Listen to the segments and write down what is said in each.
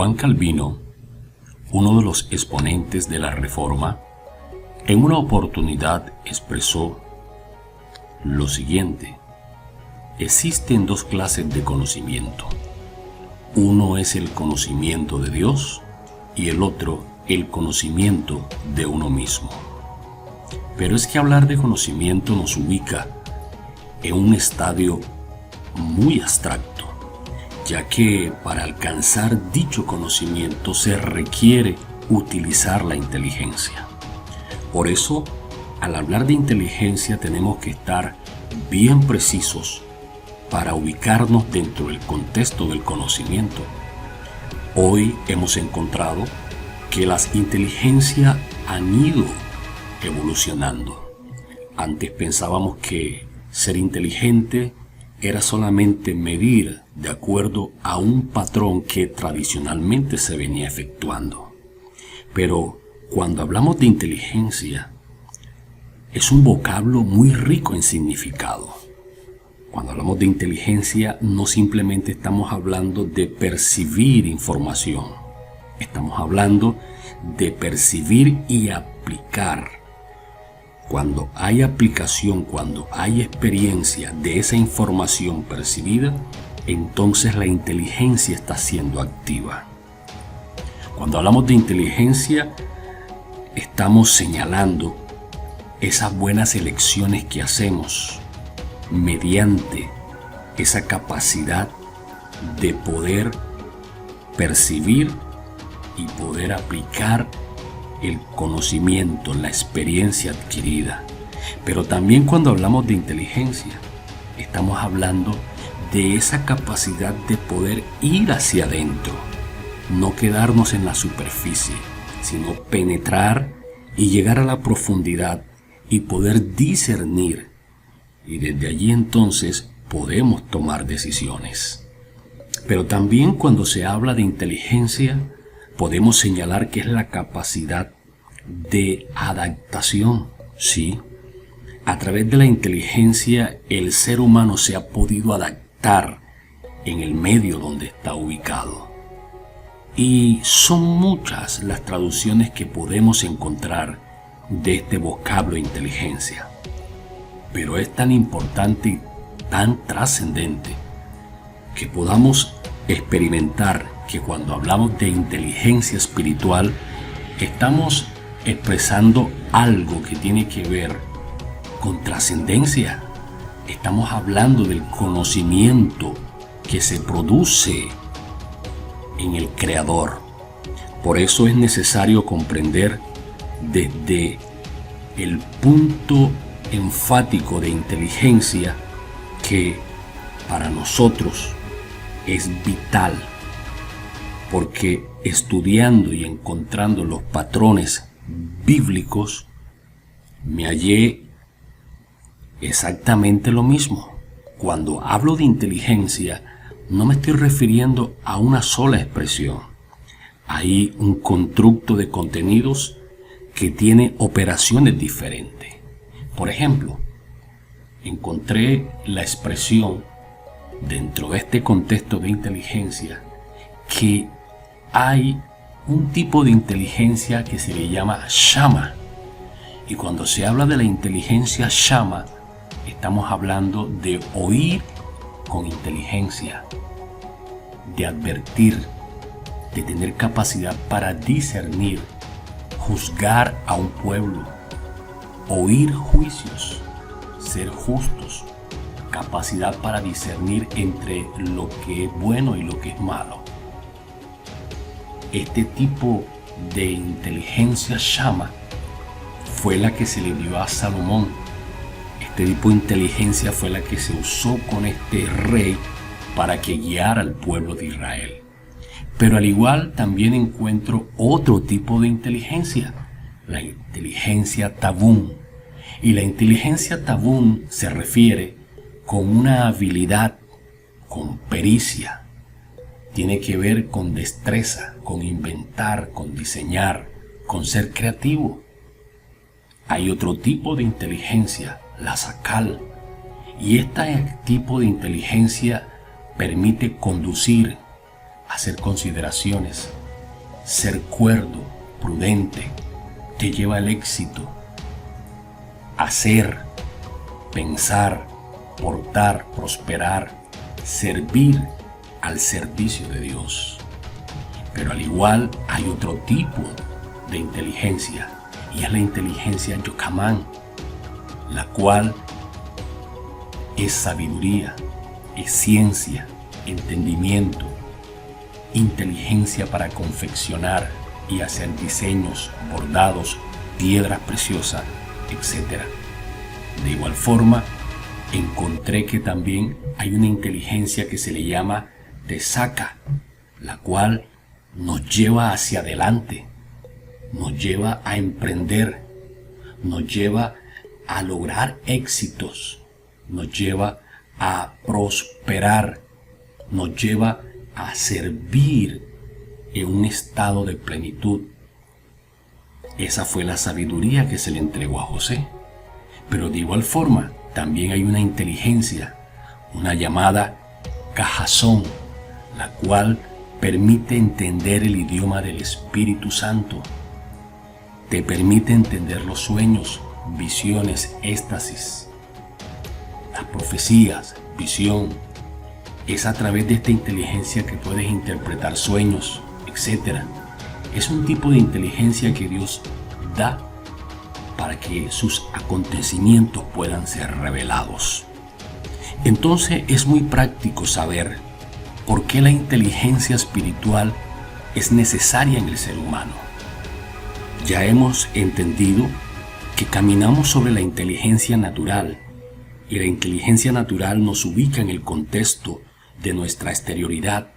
Juan Calvino, uno de los exponentes de la Reforma, en una oportunidad expresó lo siguiente: existen dos clases de conocimiento. Uno es el conocimiento de Dios y el otro el conocimiento de uno mismo. Pero es que hablar de conocimiento nos ubica en un estadio muy abstracto, ya que para alcanzar dicho conocimiento se requiere utilizar la inteligencia. Por eso, al hablar de inteligencia tenemos que estar bien precisos para ubicarnos dentro del contexto del conocimiento. Hoy hemos encontrado que las inteligencias han ido evolucionando. Antes pensábamos que ser inteligente era solamente medir de acuerdo a un patrón que tradicionalmente se venía efectuando. Pero cuando hablamos de inteligencia, es un vocablo muy rico en significado. Cuando hablamos de inteligencia, no simplemente estamos hablando de percibir información. Estamos hablando de percibir y aplicar. Cuando hay aplicación, cuando hay experiencia de esa información percibida, entonces la inteligencia está siendo activa. Cuando hablamos de inteligencia, estamos señalando esas buenas elecciones que hacemos mediante esa capacidad de poder percibir y poder aplicar el conocimiento, la experiencia adquirida. Pero también cuando hablamos de inteligencia, estamos hablando de esa capacidad de poder ir hacia adentro, no quedarnos en la superficie, sino penetrar y llegar a la profundidad y poder discernir. Y desde allí entonces podemos tomar decisiones. Pero también cuando se habla de inteligencia, podemos señalar que es la capacidad de adaptación. Sí, a través de la inteligencia el ser humano se ha podido adaptar en el medio donde está ubicado. Y son muchas las traducciones que podemos encontrar de este vocablo inteligencia. Pero es tan importante y tan trascendente que podamos experimentar que cuando hablamos de inteligencia espiritual, estamos expresando algo que tiene que ver con trascendencia. Estamos hablando del conocimiento que se produce en el Creador. Por eso es necesario comprender desde el punto enfático de inteligencia que para nosotros es vital, porque estudiando y encontrando los patrones bíblicos me hallé exactamente lo mismo. Cuando hablo de inteligencia no me estoy refiriendo a una sola expresión. Hay un constructo de contenidos que tiene operaciones diferentes. Por ejemplo, encontré la expresión dentro de este contexto de inteligencia que hay un tipo de inteligencia que se le llama Shama. Y cuando se habla de la inteligencia Shama, estamos hablando de oír con inteligencia, de advertir, de tener capacidad para discernir, juzgar a un pueblo, oír juicios, ser justos, capacidad para discernir entre lo que es bueno y lo que es malo. Este tipo de inteligencia Shama fue la que se le dio a Salomón. Este tipo de inteligencia fue la que se usó con este rey para que guiara al pueblo de Israel. Pero al igual también encuentro otro tipo de inteligencia, la inteligencia Tabún. Y la inteligencia Tabún se refiere con una habilidad, con pericia. Tiene que ver con destreza, con inventar, con diseñar, con ser creativo. Hay otro tipo de inteligencia, la Sakal. Y este tipo de inteligencia permite conducir, hacer consideraciones, ser cuerdo, prudente, te lleva al éxito. Hacer, pensar, portar, prosperar, servir al servicio de Dios. Pero al igual hay otro tipo de inteligencia, y es la inteligencia Yokamán, la cual es sabiduría, es ciencia, entendimiento, inteligencia para confeccionar y hacer diseños, bordados, piedras preciosas, etc. De igual forma, encontré que también hay una inteligencia que se le llama Tesaka, la cual nos lleva hacia adelante, nos lleva a emprender, nos lleva a lograr éxitos, nos lleva a prosperar, nos lleva a servir en un estado de plenitud. Esa fue la sabiduría que se le entregó a José. Pero de igual forma, también hay una inteligencia, una llamada Cajazón, la cual permite entender el idioma del Espíritu Santo. Te permite entender los sueños, visiones, éxtasis, las profecías, visión. Es a través de esta inteligencia que puedes interpretar sueños, etc. Es un tipo de inteligencia que Dios da para que sus acontecimientos puedan ser revelados. Entonces es muy práctico saber por qué la inteligencia espiritual es necesaria en el ser humano. Ya hemos entendido que caminamos sobre la inteligencia natural, y la inteligencia natural nos ubica en el contexto de nuestra exterioridad,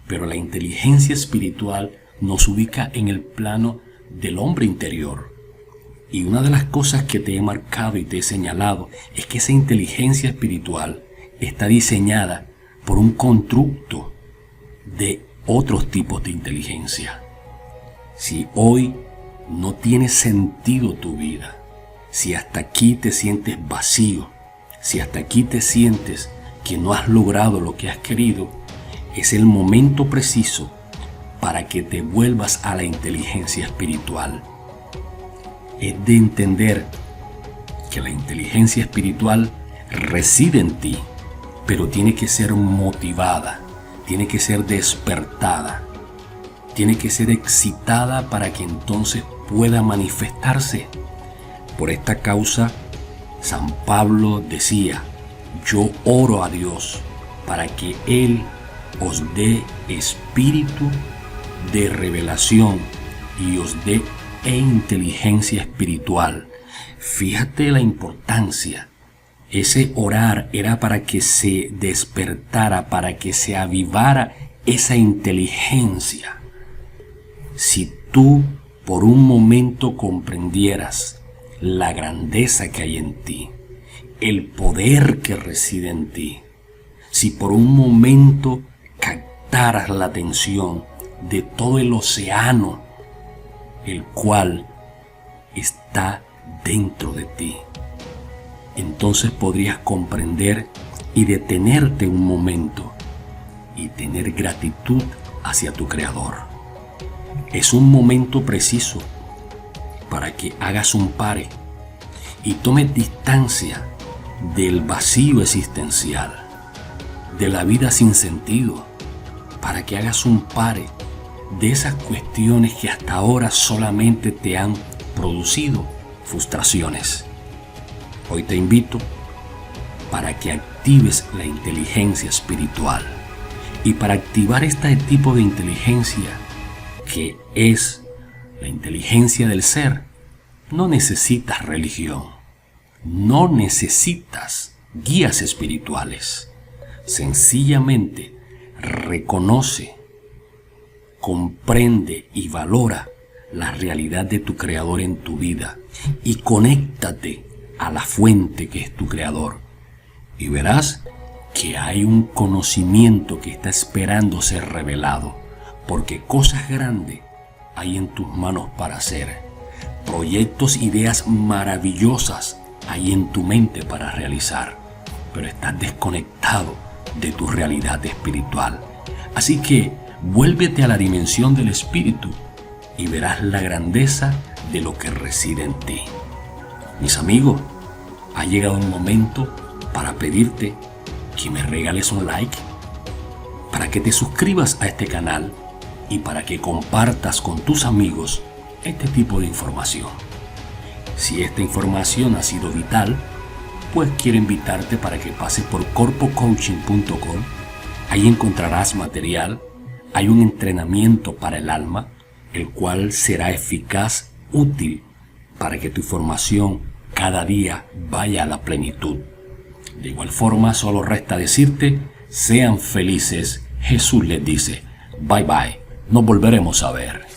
pero la inteligencia espiritual nos ubica en el plano del hombre interior. Y una de las cosas que te he marcado y te he señalado es que esa inteligencia espiritual está diseñada por un constructo de otros tipos de inteligencia. Si hoy no tiene sentido tu vida, si hasta aquí te sientes vacío, si hasta aquí te sientes que no has logrado lo que has querido, es el momento preciso para que te vuelvas a la inteligencia espiritual. Es de entender que la inteligencia espiritual reside en ti, pero tiene que ser motivada, tiene que ser despertada, tiene que ser excitada para que entonces pueda manifestarse. Por esta causa, San Pablo decía: yo oro a Dios para que Él os dé espíritu de revelación y os dé inteligencia espiritual. Fíjate la importancia. Ese orar era para que se despertara, para que se avivara esa inteligencia. Si tú por un momento comprendieras la grandeza que hay en ti, el poder que reside en ti, si por un momento captaras la atención de todo el océano, el cual está dentro de ti, entonces podrías comprender y detenerte un momento y tener gratitud hacia tu Creador. Es un momento preciso para que hagas un pare y tomes distancia del vacío existencial, de la vida sin sentido, para que hagas un pare de esas cuestiones que hasta ahora solamente te han producido frustraciones. Hoy te invito para que actives la inteligencia espiritual, y para activar este tipo de inteligencia, que es la inteligencia del ser, no necesitas religión, no necesitas guías espirituales. Sencillamente reconoce, comprende y valora la realidad de tu Creador en tu vida y conéctate a la fuente que es tu Creador, y verás que hay un conocimiento que está esperando ser revelado, porque cosas grandes hay en tus manos para hacer. Proyectos, ideas maravillosas hay en tu mente para realizar, pero estás desconectado de tu realidad espiritual. Así que vuélvete a la dimensión del espíritu y verás la grandeza de lo que reside en ti. Mis amigos, ha llegado un momento para pedirte que me regales un like, para que te suscribas a este canal y para que compartas con tus amigos este tipo de información. Si esta información ha sido vital, pues quiero invitarte para que pases por corpocoaching.com. Ahí encontrarás material, hay un entrenamiento para el alma, el cual será eficaz, útil, para que tu formación cada día vaya a la plenitud. De igual forma, solo resta decirte, sean felices. Jesús les dice, bye bye, nos volveremos a ver.